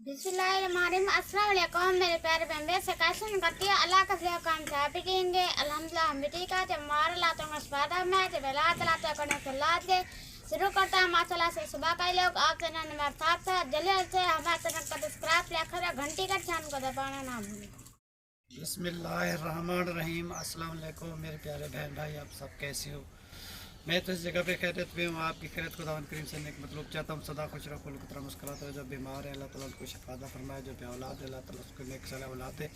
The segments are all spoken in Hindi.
बिस्मिल्लाहिर्रहमानिर्रहीम। अस्सलाम वालेकुम मेरे प्यारे बहन से कैसे करती है अल्लाह का फजल काम चाह पिटेंगे अल्हम्दुलिल्लाह हम भी ठीक है। जब मार लातों का स्वादा में जब ला तलाते करने से लात दे शुरू करता है माशाल्लाह से सुबह का लोग आप चैनल नंबर 7 से जल्दी से हमारे चैनल का सब्सक्राइब लेकर घंटी का निशान को दबाना ना भूलें। बिस्मिल्लाहिर्रहमानिर्रहीम। अस्सलाम वालेकुम मेरे प्यारे बहन भाई, आप सब कैसे हो? मैं तो इस जगह पे खैरियत में हूँ। आपकी खैरियत खुदा करीम से नेक मतलब चाहता हूँ। सदा खुश रहो, कुल मुस्कुराते रहो। जो बीमार है अल्लाह ताला उनको शिफा फरमाए, जो बेऔलाद है अल्लाह ताला उसको नेक सलाह औलाद दे,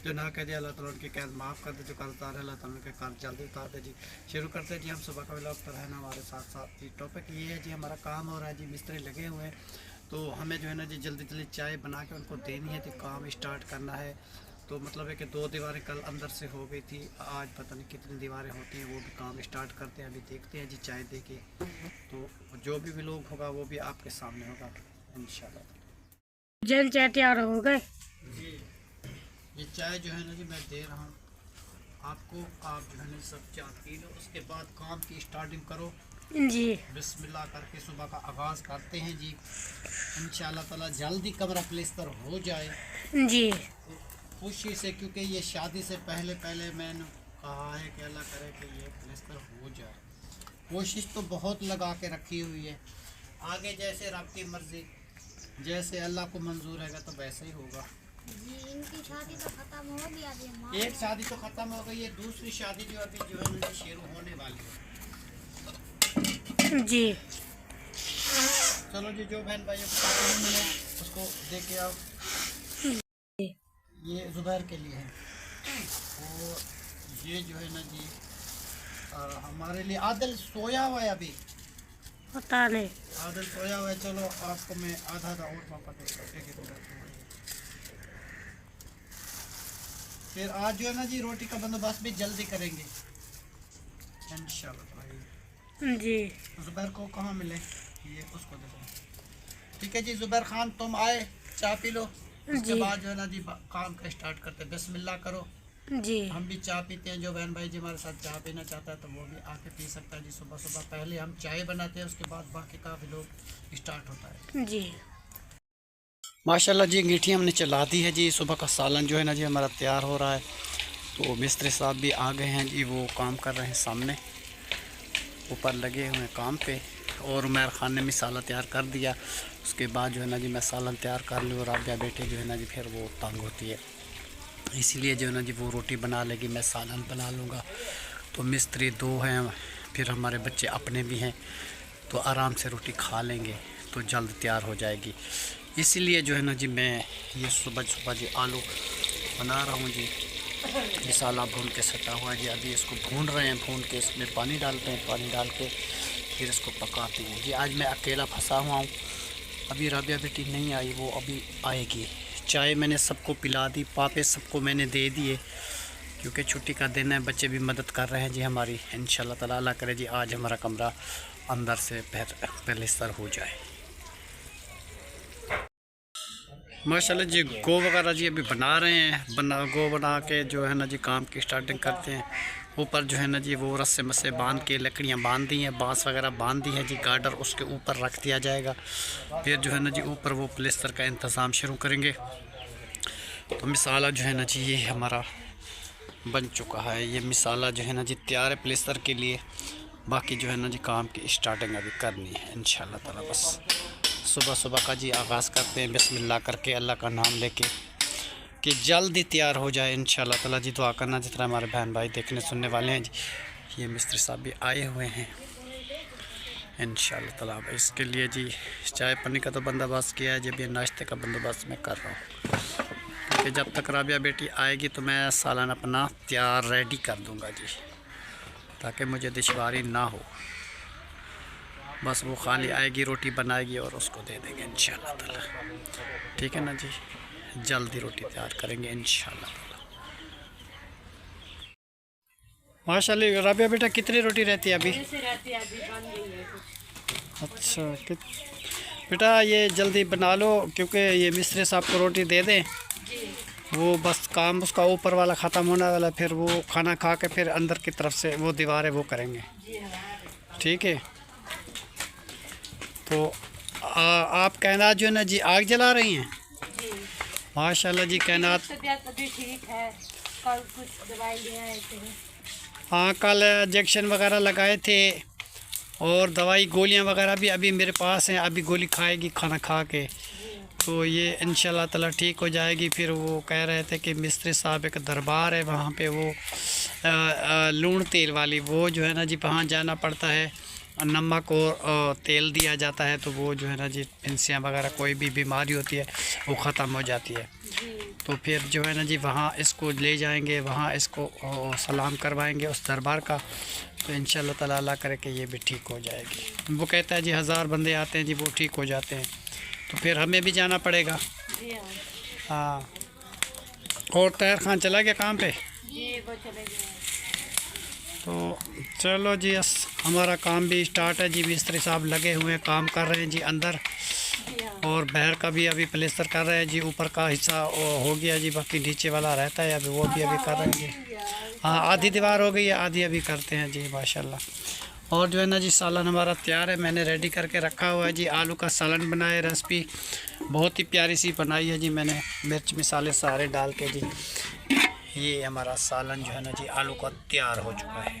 जो ना कह दे अल्लाह ताला उनकी कैद माफ़ कर दे, जो कर्जदार है अल्लाह ताला उनके कर्ज जल्दी उतार दे। जी शुरू करते हैं जी हम सुबह का व्लॉग पर है ना हमारे साथ साथ जी टॉपिक ये है जी हमारा काम हो रहा है जी, मिस्त्री लगे हुए हैं तो हमें जो है ना जी जल्दी जल्दी चाय बना के उनको देनी है तो काम स्टार्ट करना है। तो मतलब है कि 2 दीवारें कल अंदर से हो गई थी, आज पता नहीं कितनी दीवारें होती हैं, वो भी काम स्टार्ट करते हैं। अभी देखते हैं जी चाय दे के, तो जो भी व्लॉग होगा वो भी आपके सामने होगा इंशाल्लाह। जल चाय तैयार हो गए जी ये चाय जो है ना जी मैं दे रहा हूँ आपको, आप जो है ना सब चाय पी लो, उसके बाद काम की स्टार्टिंग करो जी। बिस्मिल्लाह करके सुबह का आगाज़ करते हैं जी इंशाल्लाह ताला जल्दी कमरा प्लेस्तर हो जाए जी खुशी से, क्योंकि ये शादी से पहले पहले मैंने कहा है कि अल्लाह करे कि ये प्लेस्तर हो जाए। कोशिश तो बहुत लगा के रखी हुई है, आगे जैसे रब की मर्ज़ी, जैसे अल्लाह को मंजूर है तो वैसे ही होगा। जी इनकी शादी तो खत्म हो गई, अभी एक शादी तो ख़त्म हो गई है, दूसरी शादी जो अभी जो है शुरू होने वाली है जी। चलो जी जो बहन भाई मिले उसको दे के आओ। ये ज़ुबैर के लिए है और ये जो है ना जी हमारे लिए आदिल सोया हुआ है, अभी पता नहीं आदिल सोया हुआ है। चलो आपको मैं आधा और पापा देता, फिर आज जो है ना जी रोटी का बंदोबस्त भी जल्दी करेंगे इंशाल्लाह भाई। जी। ज़ुबैर को कहाँ मिले, ये उसको दे दो। ठीक है जी ज़ुबैर खान तुम आए, चाय पी लो, उसके बाद जो है ना जी काम का स्टार्ट करते हैं। बिस्मिल्लाह करो जी। हम भी चाय पीते हैं, जो बहन भाई जी हमारे साथ चाय पीना चाहता है तो वो भी आके पी सकता है जी। सुबह सुबह पहले हम चाय बनाते हैं, उसके बाद बाकी का भी लोग स्टार्ट होता है जी। माशाल्लाह जी। अंगीठी हमने चला दी है जी, सुबह का सालन जो है ना जी हमारा तैयार हो रहा है। तो मिस्त्री साहब भी आ गए हैं जी, वो काम कर रहे हैं सामने ऊपर लगे हुए हैं काम पे। और उमर खान ने भी सालन तैयार कर दिया, उसके बाद जो है ना जी मैं सालन तैयार कर लूँ और राबिया बेटे जो है ना जी फिर वो तंग होती है, इसीलिए जो है ना जी वो रोटी बना लेगी, मैं सालन बना लूँगा। तो मिस्त्री 2 हैं, फिर हमारे बच्चे अपने भी हैं, तो आराम से रोटी खा लेंगे तो जल्द तैयार हो जाएगी। इसीलिए जो है ना जी मैं ये सुबह सुबह जी आलू बना रहा हूँ जी। मसाला भून के सटा हुआ है जी, अभी इसको भून रहे हैं, भून के इसमें पानी डालते हैं, पानी डाल के फिर इसको पकाते हैं जी। आज मैं अकेला फंसा हुआ हूँ, अभी राबिया बेटी नहीं आई, वो अभी आएगी। चाय मैंने सबको पिला दी, पापे सबको मैंने दे दिए, क्योंकि छुट्टी का दिन है, बच्चे भी मदद कर रहे हैं जी हमारी। इंशाल्लाह ताला अल्लाह करे जी आज हमारा कमरा अंदर से प्लेस्तर हो जाए माशाल्लाह जी। गो वगैरह जी अभी बना रहे हैं, गो बना के जो है ना जी काम की स्टार्टिंग करते हैं। ऊपर जो है ना जी वो रस्से मस्से बांध के लकड़ियाँ बांध दी हैं, बांस वगैरह बांध दी है जी, गार्डर उसके ऊपर रख दिया जाएगा। फिर जो है ना जी ऊपर वो प्लेस्तर का इंतज़ाम शुरू करेंगे। तो मिसाला जो है ना जी ये हमारा बन चुका है, ये मिसाला जो है ना जी तैयार है प्लेस्तर के लिए। बाकी जो है ना जी काम की स्टार्टिंग अभी करनी है इंशाल्लाह ताला। बस सुबह सुबह का जी आगाज़ करते हैं बिस्मिल्लाह करके, अल्लाह का नाम लेके, कि जल्दी तैयार हो जाए इंशाल्लाह ताला जी। दुआ करना जितना हमारे बहन भाई देखने सुनने वाले हैं जी। ये मिस्त्री साहब भी आए हुए हैं इंशाल्लाह ताला। इसके लिए जी चाय पानी का तो बंदोबस्त किया है, जब ये नाश्ते का बंदोबस्त मैं कर रहा हूँ, क्योंकि जब तक राबिया बेटी आएगी तो मैं सालन अपना तैयार रेडी कर दूँगा जी, ताकि मुझे दुश्वारी ना हो। बस वो खाली आएगी, रोटी बनाएगी और उसको दे देंगे इंशाल्लाह ताला। ठीक है ना जी, जल्दी रोटी तैयार करेंगे इंशाल्लाह ताला। माशाल्लाह राबिया बेटा कितनी रोटी रहती है अभी? अच्छा बेटा ये जल्दी बना लो, क्योंकि ये मिस्त्री साहब को रोटी दे दें, वो बस काम उसका ऊपर वाला ख़त्म होने वाला, फिर वो खाना खा के फिर अंदर की तरफ से वो दीवारें वो करेंगे। ठीक है, तो आप कहना जो है ना जी आग जला रही हैं? माशाल्लाह जी। कैनात तबीयत अभी ठीक है, कल कुछ दवाई ले आए थे। हाँ, कल इंजेक्शन वगैरह लगाए थे और दवाई गोलियां वगैरह भी अभी मेरे पास हैं। अभी गोली खाएगी खाना खा के, तो ये इंशाल्लाह ताला ठीक हो जाएगी। फिर वो कह रहे थे कि मिस्त्री साहब एक दरबार है वहाँ पे, वो लूण तेल वाली, वो जो है ना जी वहाँ जाना पड़ता है। नमक और तेल दिया जाता है, तो वो जो है ना जी फिंसियाँ वगैरह कोई भी बीमारी होती है वो ख़त्म हो जाती है। तो फिर जो है ना जी वहाँ इसको ले जाएंगे, वहाँ इसको सलाम करवाएंगे उस दरबार का, तो इंशाल्लाह ताला अल्लाह करे कि ये भी ठीक हो जाएगी। वो कहता है जी 1000 बंदे आते हैं जी, वो ठीक हो जाते हैं। तो फिर हमें भी जाना पड़ेगा। हाँ। और तैयार खान चला गया काम पे? जी वो चले गए। तो चलो जी, हमारा काम भी स्टार्ट है जी। मिस्त्री साहब लगे हुए हैं, काम कर रहे हैं जी अंदर, और बाहर का भी अभी प्लेस्तर कर रहे हैं जी। ऊपर का हिस्सा हो गया जी, बाकी नीचे वाला रहता है अभी, वो भी अभी कर रहे हैं जी। हाँ, आधी दीवार हो गई है, आधी अभी करते हैं जी माशाल्लाह। और जो है ना जी सालन हमारा तैयार है, मैंने रेडी करके रखा हुआ है जी। आलू का सालन बनाए, रेसिपी बहुत ही प्यारी सी बनाई है जी मैंने, मिर्च मसाले सारे डाल के जी। ये हमारा सालन जो है ना जी आलू का तैयार हो चुका है।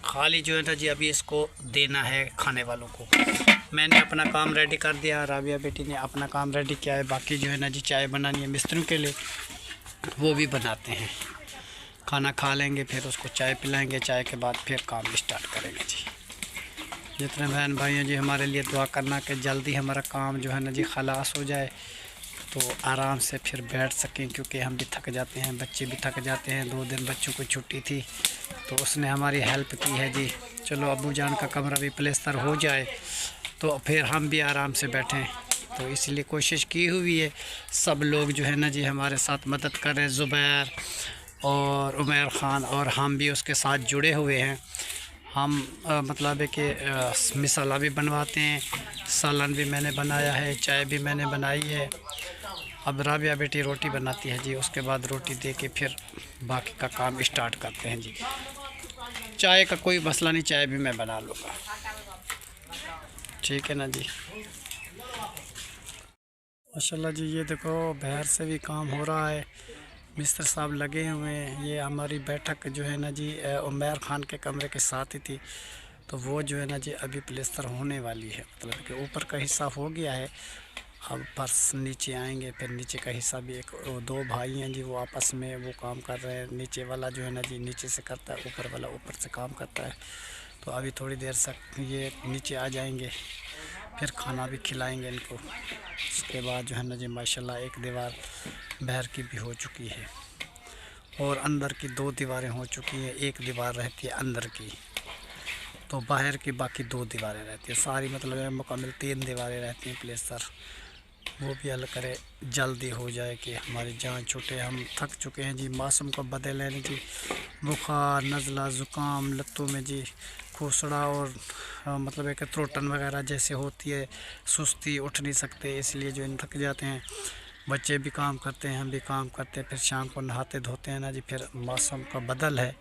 खाली जो है ना जी अभी इसको देना है खाने वालों को। मैंने अपना काम रेडी कर दिया, राबिया बेटी ने अपना काम रेडी किया है। बाकी जो है ना जी चाय बनानी है मिस्त्रियों के लिए, वो भी बनाते हैं। खाना खा लेंगे, फिर उसको चाय पिलाएंगे, चाय के बाद फिर काम स्टार्ट करेंगे जी। जितने बहन भाई हैं जी हमारे लिए दुआ करना कि जल्दी हमारा काम जो है ना जी खलास हो जाए, तो आराम से फिर बैठ सकें, क्योंकि हम भी थक जाते हैं, बच्चे भी थक जाते हैं। 2 दिन बच्चों को छुट्टी थी, तो उसने हमारी हेल्प की है जी। चलो अब्बू जान का कमरा भी प्लेस्तर हो जाए तो फिर हम भी आराम से बैठें, तो इसलिए कोशिश की हुई है। सब लोग जो है ना जी हमारे साथ मदद कर रहे हैं, ज़ुबैर और उमर ख़ान, और हम भी उसके साथ जुड़े हुए हैं। हम मतलब है कि मिसाला भी बनवाते हैं, सालन भी मैंने बनाया है, चाय भी मैंने बनाई है। अब राबिया बेटी रोटी बनाती है जी, उसके बाद रोटी दे के फिर बाकी का काम स्टार्ट करते हैं जी। चाय का कोई मसला नहीं, चाय भी मैं बना लूँगा, ठीक है ना जी। माशाल्लाह जी, ये देखो बाहर से भी काम हो रहा है, मिस्टर साहब लगे हुए हैं। ये हमारी बैठक जो है ना जी उमर ख़ान के कमरे के साथ ही थी, तो वो जो है ना जी अभी प्लेस्तर होने वाली है। मतलब कि ऊपर का हिस्सा हो गया है, अब बस नीचे आएंगे। फिर नीचे का हिस्सा भी, एक 2 भाई हैं जी, वो आपस में वो काम कर रहे हैं। नीचे वाला जो है ना जी नीचे से करता है, ऊपर वाला ऊपर से काम करता है। तो अभी थोड़ी देर तक ये नीचे आ जाएंगे, फिर खाना भी खिलाएंगे इनको। उसके बाद जो है ना जी माशाल्लाह एक दीवार बाहर की भी हो चुकी है, और अंदर की 2 दीवारें हो चुकी हैं। एक दीवार रहती है अंदर की, तो बाहर की बाकी 2 दीवारें रहती हैं सारी, मतलब मुकम्मल 3 दीवारें रहती हैं प्लेस्तर। वो भी अल्लाह करे जल्दी हो जाए कि हमारी जान छूटे। हम थक चुके हैं जी, मौसम को बदल है जी, बुखार, नज़ला, ज़ुकाम, लत्तों में जी खूसड़ा, और मतलब एक त्रोटन वगैरह जैसे होती है, सुस्ती, उठ नहीं सकते, इसलिए जो इन थक जाते हैं। बच्चे भी काम करते हैं, हम भी काम करते हैं, फिर शाम को नहाते धोते हैं ना जी। फिर मौसम का बदल है,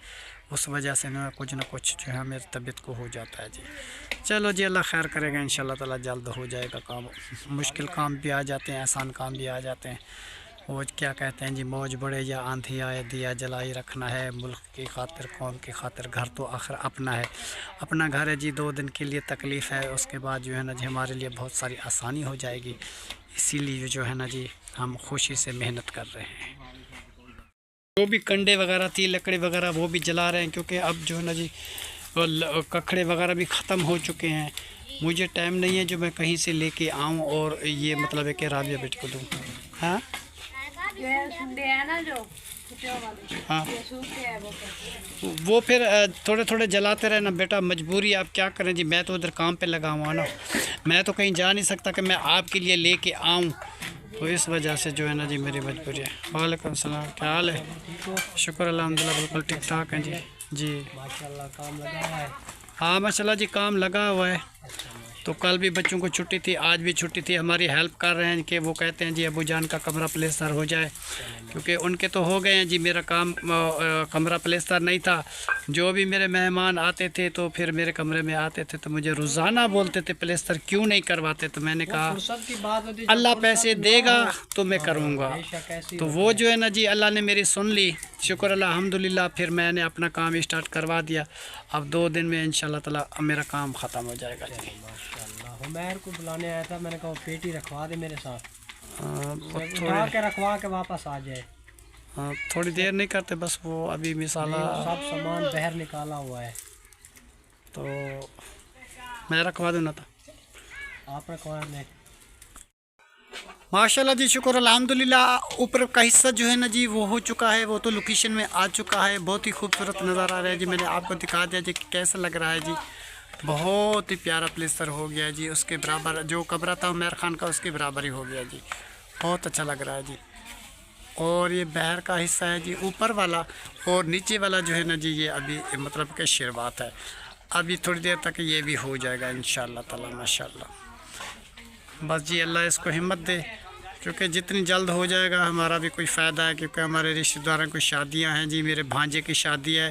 उस वजह से ना कुछ जो है मेरी तबीयत को हो जाता है जी। चलो जी, अल्लाह खैर करेगा, इंशाल्लाह ताला जल्द हो जाएगा काम। मुश्किल काम भी आ जाते हैं, आसान काम भी आ जाते हैं। वो क्या कहते हैं जी, मौज बढ़े या आंधी आए, दिया जलाई रखना है। मुल्क की खातिर, कौम की खातिर, घर तो आखिर अपना है, अपना घर है जी। 2 दिन के लिए तकलीफ़ है, उसके बाद जो है ना जी हमारे लिए बहुत सारी आसानी हो जाएगी। इसीलिए जो है ना जी हम खुशी से मेहनत कर रहे हैं। जो भी कंडे वगैरह थी, लकड़ी वगैरह, वो भी जला रहे हैं, क्योंकि अब जो है ना जी कखड़े वगैरह भी ख़त्म हो चुके हैं। मुझे टाइम नहीं है जो मैं कहीं से लेके आऊँ और ये मतलब है कि राबिया बेटी को दूँ। हाँ हाँ, वो फिर थोड़े थोड़े जलाते रहे ना बेटा, मजबूरी, आप क्या करें जी। मैं तो उधर काम पे लगा हुआ ना, मैं तो कहीं जा नहीं सकता कि मैं आपके लिए लेके आऊँ, तो इस वजह से जो है ना जी मेरी मजबूरी है। वालेकुम सलाम, क्या हाल है? शुक्र अल्हम्दुलिल्लाह, बिल्कुल ठीक ठाक है जी। जी माशाल्लाह काम लगा हुआ है। हाँ माशाल्लाह जी, काम लगा हुआ है। तो कल भी बच्चों को छुट्टी थी, आज भी छुट्टी थी। हमारी हेल्प कर रहे हैं कि वो कहते हैं जी अबू जान का कमरा प्लेस्तर हो जाए, क्योंकि उनके तो हो गए हैं जी। मेरा काम कमरा प्लेस्तर नहीं था। जो भी मेरे मेहमान आते थे तो फिर मेरे कमरे में आते थे तो मुझे रोज़ाना बोलते थे प्लेस्तर क्यों नहीं करवाते। तो मैंने कहा अल्लाह पैसे देगा तो मैं करूँगा। तो वो जो है ना जी अल्लाह ने मेरी सुन ली, शुक्र अल्हम्दुलिल्लाह। फिर मैंने अपना काम स्टार्ट करवा दिया। अब 2 दिन में इंशाल्लाह ताला मेरा काम ख़त्म हो जाएगा जी। माशाल्लाह। उमैर को बुलाने आया था, मैंने कहा पेटी रखवा दे मेरे साथ, उठा के रखवा के वापस आ जाए। थोड़ी देर नहीं करते, बस वो अभी मिसाला सब सामान बाहर निकाला हुआ है, तो मैं रखवा दूँ ना। तो आप रखवा दें। माशाल्लाह जी, शुक्र अल्हम्दुलिल्लाह। ऊपर का हिस्सा जो है ना जी वो हो चुका है, वो तो लोकेशन में आ चुका है। बहुत ही खूबसूरत नज़र आ रहा है जी। मैंने आपको दिखा दिया जी कैसा लग रहा है जी। बहुत ही प्यारा प्लेस्तर हो गया जी। उसके बराबर जो कमरा था उमैर खान का, उसके बराबर ही हो गया जी। बहुत अच्छा लग रहा है जी। और ये बाहर का हिस्सा है जी ऊपर वाला, और नीचे वाला जो है ना जी ये अभी मतलब कि शुरुआत है। अभी थोड़ी देर तक ये भी हो जाएगा इंशाअल्लाह ताला माशाअल्लाह। बस जी अल्लाह इसको हिम्मत दे, क्योंकि जितनी जल्द हो जाएगा हमारा भी कोई फ़ायदा है। क्योंकि हमारे रिश्तेदारों की शादियां हैं जी। मेरे भांजे की शादी है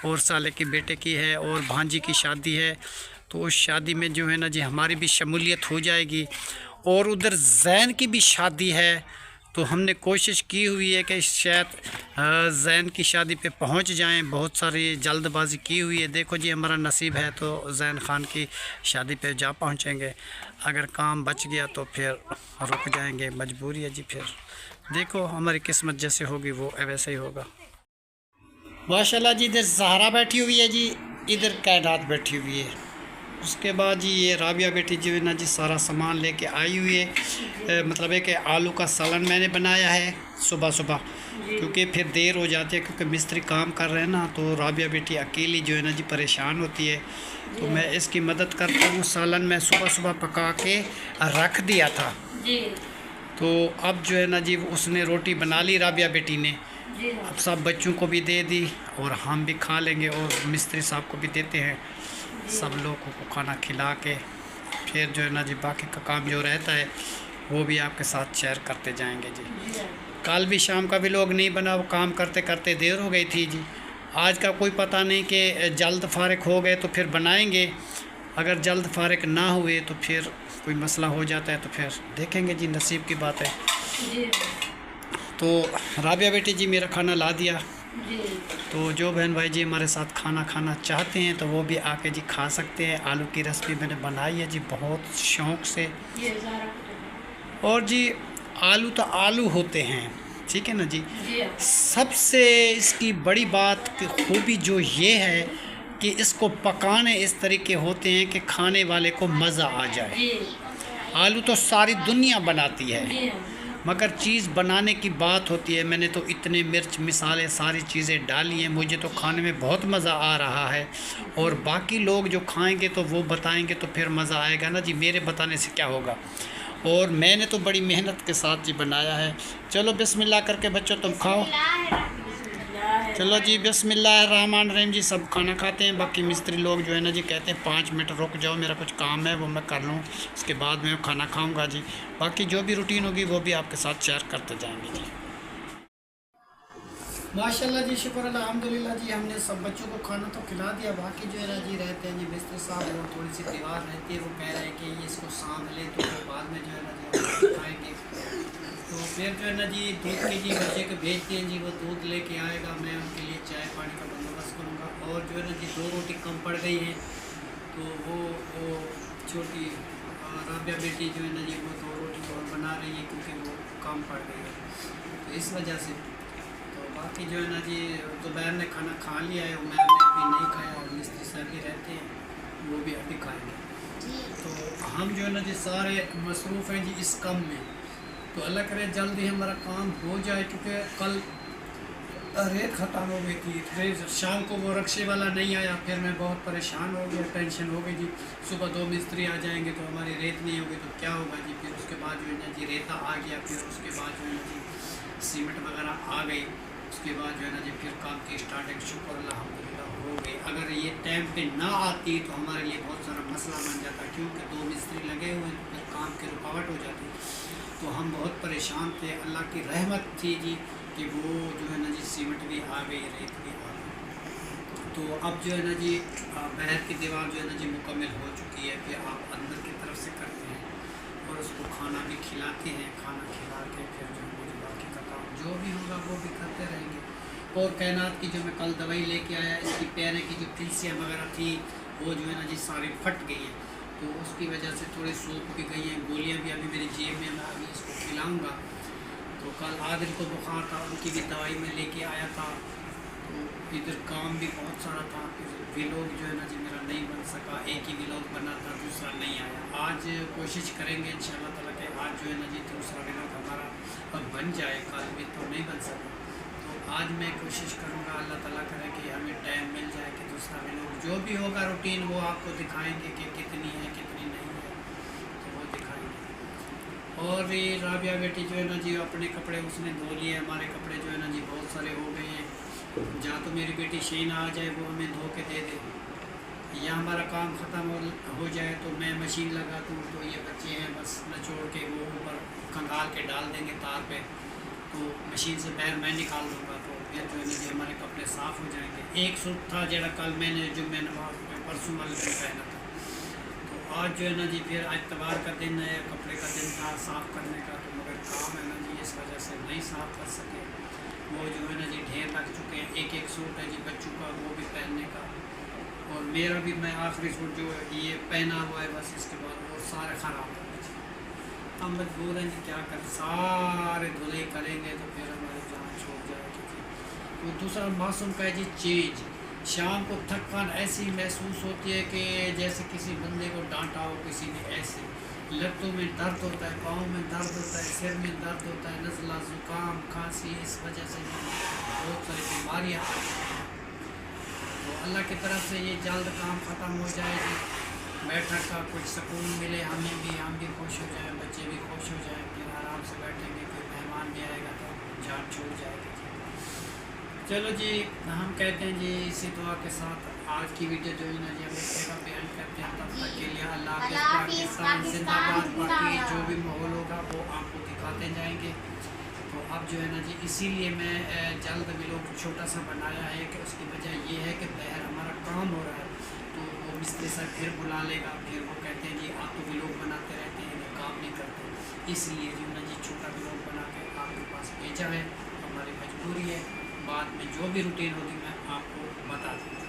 और साले की बेटे की है और भांजी की शादी है। तो उस शादी में जो है ना जी हमारी भी शमूलियत हो जाएगी। और उधर जैन की भी शादी है, तो हमने कोशिश की हुई है कि शायद जैन की शादी पे पहुंच जाएं। बहुत सारी जल्दबाजी की हुई है। देखो जी हमारा नसीब है तो जैन खान की शादी पे जा पहुंचेंगे। अगर काम बच गया तो फिर रुक जाएंगे, मजबूरी है जी। फिर देखो हमारी किस्मत जैसे होगी वो वैसे ही होगा। माशाल्लाह जी, इधर ज़हरा बैठी हुई है जी, इधर कायनात बैठी हुई है। उसके बाद जी ये राबिया बेटी जो है ना जी सारा सामान लेके आई हुई है। मतलब है कि आलू का सालन मैंने बनाया है सुबह सुबह, क्योंकि फिर देर हो जाती है, क्योंकि मिस्त्री काम कर रहे हैं ना। तो राबिया बेटी अकेली जो है ना जी परेशान होती है, तो मैं इसकी मदद करता हूँ। सालन मैं सुबह सुबह पका के रख दिया था जी। तो अब जो है ना जी उसने रोटी बना ली राबिया बेटी ने। अब सब बच्चों को भी दे दी और हम भी खा लेंगे और मिस्त्री साहब को भी देते हैं। सब लोगों को खाना खिला के फिर जो है ना जी बाकी का काम जो रहता है वो भी आपके साथ शेयर करते जाएंगे जी। कल भी शाम का भी लोग नहीं बना, वो काम करते करते देर हो गई थी जी। आज का कोई पता नहीं कि जल्द फारिग हो गए तो फिर बनाएंगे, अगर जल्द फारिग ना हुए तो फिर कोई मसला हो जाता है तो फिर देखेंगे जी, नसीब की बात है। तो राबिया बेटी जी मेरा खाना ला दिया। तो जो बहन भाई जी हमारे साथ खाना खाना चाहते हैं तो वो भी आके जी खा सकते हैं। आलू की रेसिपी मैंने बनाई है जी बहुत शौक़ से। और जी आलू तो आलू होते हैं, ठीक है ना जी। सबसे इसकी बड़ी बात की खूबी जो ये है कि इसको पकाने इस तरीके होते हैं कि खाने वाले को मज़ा आ जाए। आलू तो सारी दुनिया बनाती है, मगर चीज़ बनाने की बात होती है। मैंने तो इतने मिर्च मिसाले सारी चीज़ें डाली हैं, मुझे तो खाने में बहुत मज़ा आ रहा है। और बाकी लोग जो खाएंगे तो वो बताएंगे तो फिर मज़ा आएगा ना जी, मेरे बताने से क्या होगा। और मैंने तो बड़ी मेहनत के साथ जी बनाया है। चलो बिस्मिल्लाह करके बच्चों तुम खाओ। चलो जी बिस्मिल्लाहिर्रहमानिर्रहीम जी। सब खाना खाते हैं, बाकी मिस्त्री लोग जो है ना जी कहते हैं 5 मिनट रुक जाओ, मेरा कुछ काम है वो मैं कर लूँ, उसके बाद मैं खाना खाऊंगा जी। बाकी जो भी रूटीन होगी वो भी आपके साथ शेयर करते जाएंगे जी। माशाल्लाह जी, शुक्र अल्हम्दुलिल्लाह जी। हमने सब बच्चों को खाना तो खिला दिया। बाकी जो है ना जी रहते हैं जी मिस्त्री साहब, वो थोड़ी सी दीवार रहती है, वो कह रहे हैं कि ये इसको सांभ ले तो बाद में जो है ना जी खाएँगे। तो फिर जो है ना जी दूध के जी बच्चे को भेजते हैं जी, वो दूध लेके आएगा, मैं उनके लिए चाय पानी का बंदोबस्त करूँगा। और जो है ना जी 2 रोटी कम पड़ गई हैं, तो वो छोटी राबिया बेटी जो है ना जी वो 2 रोटी और बना रही है, क्योंकि वो कम पड़ गई है तो इस वजह से। तो बाकी जो है ना जी दोपहर ने खाना खा लिया है, उमैर ने अभी नहीं खाया, और मिस्त्री साहब भी रहते हैं वो भी अभी खाएँगे। तो हम जो है ना जी सारे मसरूफ़ हैं जी इस कम में। तो अल्लाह करे जल्दी हमारा काम हो जाए, क्योंकि कल रेत ख़त्म हो गई थी। फिर शाम को वो रक्शे वाला नहीं आया, फिर मैं बहुत परेशान हो गया, टेंशन हो गई जी। सुबह 2 मिस्त्री आ जाएंगे तो हमारी रेत नहीं होगी तो क्या होगा जी। फिर उसके बाद जो है ना जी रेता आ गया, फिर उसके बाद जो है ना जी सीमेंट वगैरह आ गई। उसके बाद जो है ना जी फिर काम की स्टार्टिंग शुक्र अल्हम्दुलिल्लाह हो गई। अगर ये टाइम पे ना आती तो हमारे लिए बहुत सारा मसला बन जाता, क्योंकि 2 मिस्त्री लगे हुए हैं, फिर काम की रुकावट हो जाती। तो हम बहुत परेशान थे। अल्लाह की रहमत थी जी कि वो जो है ना जी सीमेंट भी आ गई, रेत भी आ गई। तो अब जो है ना जी बाहर की दीवार जो है ना जी मुकम्मल हो चुकी है। फिर आप अंदर की तरफ से करते हैं और उसको खाना भी खिलाते हैं। खाना खिला के फिर जो है ना बाकी का काम जो भी होगा वो भी करते रहेंगे। और कायनात की जो मैं कल दवाई लेके आया, इसकी पैरे की जो तिलसियाँ वगैरह थी वो जो है ना जी सारी फट गई है, तो उसकी वजह से थोड़ी सूख भी गई हैं। गोलियाँ भी अभी मेरी जेब में, मैं अभी इसको खिलाऊँगा। तो कल आदिल को बुखार था, उनकी भी दवाई में लेके आया था। तो इधर काम भी बहुत सारा था। व्लॉग जो है ना जी मेरा नहीं बन सका, एक ही व्लॉग बना था, दूसरा नहीं आया। आज कोशिश करेंगे इंशाल्लाह ताला कि आज जो है ना जी दूसरा व्लॉग हमारा अब बन जाए। कल में तो नहीं बन सका, तो आज मैं कोशिश करूँगा, अल्लाह ताला करे कि हमें टाइम मिल जाए कि दूसरा व्लॉग जो भी होगा रूटीन वो आपको दिखाएँगे कि कितनी है कितनी नहीं है, तो वो दिखाएँगे। और ये राबिया बेटी जो है ना जी अपने कपड़े उसने धो लिए। हमारे कपड़े जो है ना जी बहुत सारे हो गए हैं। जहाँ तो मेरी बेटी शीना आ जाए वो हमें धो के दे दे, या हमारा काम ख़त्म हो जाए तो मैं मशीन लगा दूँ। तो ये बच्चे हैं बस नचोड़ के वो ऊपर कंगाल के डाल देंगे तार पे, तो मशीन से बाहर मैं निकाल दूँगा। तो फिर जो है ना जी हमारे कपड़े साफ़ हो जाएंगे। एक सूट था जरा कल मैंने जुम्मे नमाज में परसों वाले दिन पहना था, तो आज जो है ना जी फिर एतवार का दिन है, कपड़े का दिन था साफ़ करने का। तो मगर काम है ना जी इस वजह से नहीं साफ़ कर सके। वो जो है ना जी ढेर लग चुके हैं। एक सूट है जी बच्चों का, वो भी पहनने का, और मेरा भी मैं आखिरी सूट जो है ये पहना हुआ है, बस इसके बाद वो सारे ख़राब हो गए। हम मजबूर हैं जी, क्या कर, सारे धुलाई करेंगे तो फिर हमारी जान छोड़ जाएगी। तो दूसरा मौसम का है जी चेंज। शाम को थकान ऐसी महसूस होती है कि जैसे किसी बंदे को डांटा हो किसी ने, ऐसे लत्तों में दर्द होता है, पाँव में दर्द होता है, सिर में दर्द होता है, नज़ला ज़ुकाम खांसी, इस वजह से बहुत सारी बीमारियाँ आ रही हैं। तो अल्लाह की तरफ से ये जल्द काम ख़त्म हो जाए जी, बैठक का कुछ सुकून मिले, हमें भी, हम भी खुश हो जाएं, बच्चे भी खुश हो जाएं, फिर आराम से बैठेंगे। कोई मेहमान भी आएगा तो जान छूट जाएगी जी। चलो जी, हम कहते हैं जी इसी दुआ के साथ आज की वीडियो जो है ना जी हम इस जगह पे एंड करते हैं। तब तक के लिए अल्लाह हाफ़िज़, पाकिस्तान जिंदाबाद। बाकी जो भी माहौल होगा वो आपको दिखाते जाएंगे। तो अब जो है ना जी इसीलिए मैं जल्द व्लॉग छोटा सा बनाया है कि उसकी वजह ये है कि बाहर हमारा काम हो रहा है, तो वो मिस्त्री सर फिर बुला लेगा, फिर वो कहते हैं जी आप तो व्लॉग बनाते रहते हैं, काम नहीं करते। इसलिए जो ना जी छोटा व्लॉग बना के आपके पास भेजा है, हमारी मजबूरी है। बाद में जो भी रूटीन होगी मैं आपको बता दूँगा।